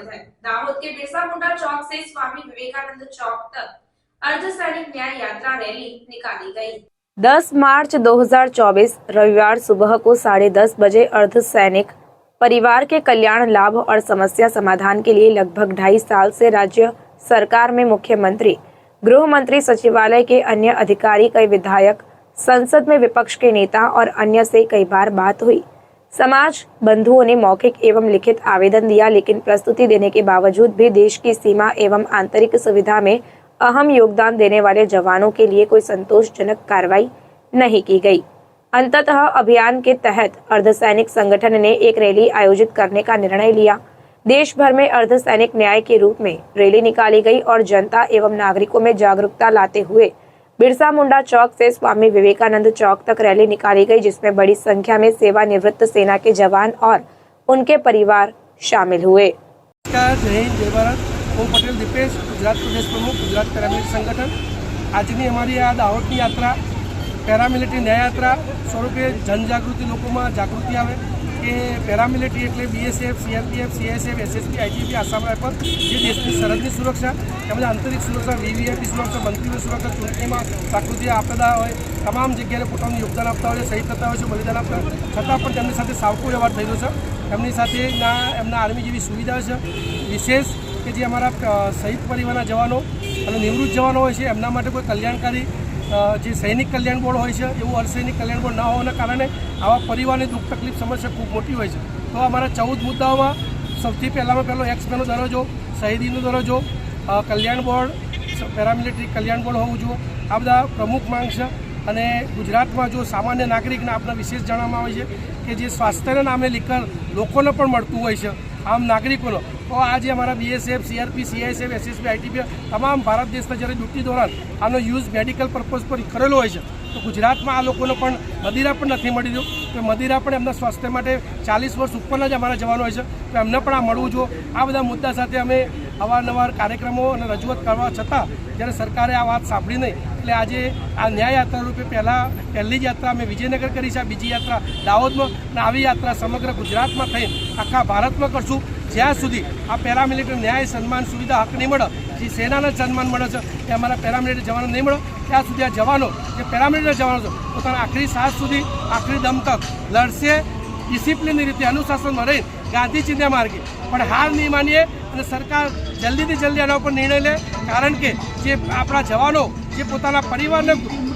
शामिल है। दाहोद के बिरसा मुंडा चौक से स्वामी विवेकानंद चौक तक अर्धसैनिक न्याय यात्रा रैली निकाली गई। 10 मार्च 2024 रविवार सुबह को 10:30 बजे अर्धसैनिक परिवार के कल्याण, लाभ और समस्या समाधान के लिए लगभग 2.5 साल से राज्य सरकार में मुख्यमंत्री, गृह मंत्री, सचिवालय के अन्य अधिकारी, कई विधायक, संसद में विपक्ष के नेता और अन्य से कई बार बात हुई। समाज बंधुओं ने मौखिक एवं लिखित आवेदन दिया, लेकिन प्रस्तुति देने के बावजूद भी देश की सीमा एवं आंतरिक सुविधा में अहम योगदान देने वाले जवानों के लिए कोई संतोषजनक कार्रवाई नहीं की गई। अंततः अभियान के तहत अर्धसैनिक संगठन ने एक रैली आयोजित करने का निर्णय लिया। देश भर में अर्धसैनिक न्याय के रूप में रैली निकाली गई और जनता एवं नागरिकों में जागरूकता लाते हुए बिरसा मुंडा चौक से स्वामी विवेकानंद चौक तक रैली निकाली गई, जिसमें बड़ी संख्या में सेवानिवृत्त सेना के जवान और उनके परिवार शामिल हुए। जय हिंद, जय भारत। હું પટેલ દીપેશ, ગુજરાત પ્રદેશ પ્રમુખ, ગુજરાત પેરામિલિટરી સંગઠન। આજની અમારી આ દાહોદની યાત્રા પેરામિલિટરી ન્યાય યાત્રા સ્વરૂપે જનજાગૃતિ, લોકોમાં જાગૃતિ આવે કે પેરામિલિટરી એટલે BSF, CRPF, CSF, SSB, ITB, Assam rifle જે દેશની સરહદની સુરક્ષા તેમજ આંતરિક સુરક્ષા, વીવીઆઈપી સુરક્ષા, મંત્રીઓની સુરક્ષા, ચૂંટણીમાં પ્રાકૃતિક આપદા હોય, તમામ જગ્યાએ પોતાનું યોગદાન આપતા હોય છે, શહીદ થતા હોય છે, બલિદાન આપતા હોય, છતાં પણ તેમની સાથે સાવકો વ્યવહાર થયેલો છે। એમની સાથે એમના આર્મી જેવી સુવિધા છે વિશેષ કે જે અમારા શહીદ પરિવારના જવાનો અને નિવૃત્ત જવાનો હોય છે એમના માટે કોઈ કલ્યાણકારી જે સૈનિક કલ્યાણ બોર્ડ હોય છે એવું અર્ધસૈનિક કલ્યાણ બોર્ડ ન હોવાના કારણે આવા પરિવારની દુઃખ તકલીફ સમસ્યા ખૂબ મોટી હોય છે। તો અમારા 14 મુદ્દાઓમાં સૌથી પહેલામાં પહેલો એક્સમેનો દરજ્જો, શહીદીનો દરજ્જો, કલ્યાણ બોર્ડ, પેરામિલિટરી કલ્યાણ બોર્ડ હોવું જોઈએ, આ બધા પ્રમુખ માંગ છે। અને ગુજરાતમાં જો સામાન્ય નાગરિકને આપણા વિશેષ જણાવવામાં આવે છે કે જે સ્વાસ્થ્યના નામે લીકર લોકોને પણ મળતું હોય છે આમ નાગરિકોનો, તો આજે અમારા બીએસએફ, સીઆરપી, સીઆઈએસએફ, એસએસબી, આઈટીબી તમામ ભારત દેશના જ્યારે ડ્યુટી દોરાન આનો યુઝ મેડિકલ પર્પઝ પર કરેલો હોય છે, તો ગુજરાતમાં આ લોકોને પણ મદિરા પણ નથી મળી રહ્યું। તો મદિરા પણ એમના સ્વાસ્થ્ય માટે 40 વર્ષ ઉપરના જ અમારા જવાનો હોય છે, તો એમને પણ આ મળવું જોઈએ। આ બધા મુદ્દા સાથે અમે અવારનવાર કાર્યક્રમો અને રજૂઆત કરવા છતાં જ્યારે સરકારે આ વાત સાંભળી નહીં, એટલે આજે આ ન્યાય યાત્રા રૂપે પહેલી જ યાત્રા અમે વિજયનગર કરી છે, બીજી યાત્રા દાહોદમાં, અને આવી યાત્રા સમગ્ર ગુજરાતમાં થઈને આખા ભારતમાં કરશું જ્યાં સુધી આ પેરામિલિટરી ન્યાય, સન્માન, સુવિધા, હક નહીં મળે, જે સેનાને સન્માન મળે છે એ અમારા પેરામિલિટરી જવાનો નહીં મળે, ત્યાં સુધી આ જવાનો જે પેરામિલિટરી જવાનો છે પોતાના આખરી શ્વાસ સુધી, આખરી દમ તક લડશે, ડિસિપ્લિનની રીતે અનુશાસનમાં રહી ગાંધી ચિંધ્યા માર્ગે, પણ હાર નહીં માનીએ અને સરકાર જલ્દીથી જલ્દી આના ઉપર નિર્ણય લે, કારણ કે જે આપણા જવાનો જે પોતાના પરિવારને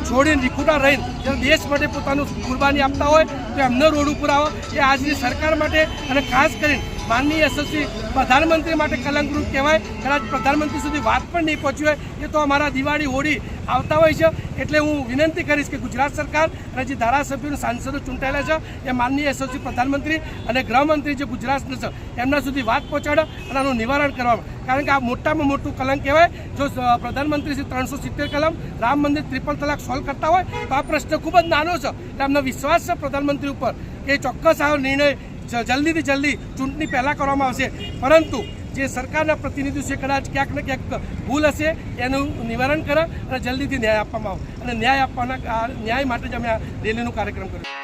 છોડીને વિખૂટા રહીને જ્યારે દેશ માટે પોતાનું કુરબાની આપતા હોય તો એમને રોડ ઉપર આવે એ આજની સરકાર માટે અને ખાસ કરીને માનનીય યશસ્વી પ્રધાનમંત્રી માટે કલંકરૂપ કહેવાય। કદાચ પ્રધાનમંત્રી સુધી વાત પણ નહીં પહોંચી હોય એ તો અમારા દિવાળી, હોળી આવતા હોય છે, એટલે હું વિનંતી કરીશ કે ગુજરાત સરકાર અને જે ધારાસભ્યો, સાંસદો ચૂંટાયેલા છે એ માનનીય યશસ્વી પ્રધાનમંત્રી અને ગૃહમંત્રી જે ગુજરાતના છે એમના સુધી વાત પહોંચાડે અને આનું નિવારણ કરવામાં, કારણ કે આ મોટામાં મોટું કલંક કહેવાય। જો પ્રધાનમંત્રી શ્રી 370 કલમ, રામ મંદિર, ટ્રિપલ તલાક સોલ્વ કરતા હોય તો આ પ્રશ્ન ખૂબ જ નાનો છે, એટલે અમને વિશ્વાસ છે પ્રધાનમંત્રી ઉપર કે ચોક્કસ આ નિર્ણય જલ્દીથી જલ્દી ચૂંટણી પહેલાં કરવામાં આવશે, પરંતુ જે સરકારના પ્રતિનિધિઓ છે કદાચ ક્યાંક ને ક્યાંક ભૂલ હશે એનું નિવારણ કરે અને જલ્દીથી ન્યાય આપવામાં આવે, અને ન્યાય આપવાના ન્યાય માટે જ અમે આ રેલીનો કાર્યક્રમ કર્યો।